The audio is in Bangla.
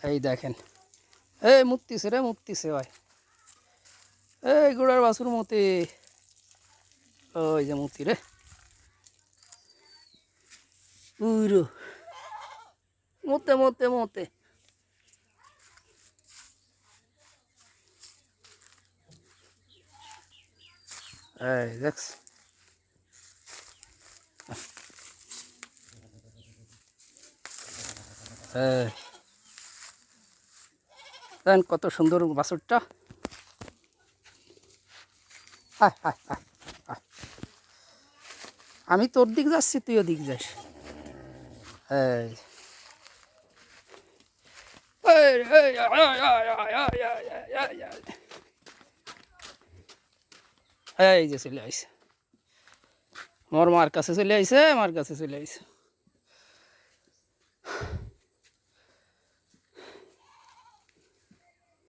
এই দেখেন, এই মুততিছে রে, মুততিছে ভাই, এই গোড়ার বাছুর মতে, ওই যে মুতি রে পুরো মতে মতে মতে। এই দেখছ, দেখেন কত সুন্দর বাছুরটা। হায় হায় হায় হায়। আমি তোর দিক যাচ্ছি, তুই ওদিক যাস। এই এই যে চলে আইছে, মোর মার কাছে চলে আইছে, মার কাছে চলে আইছে।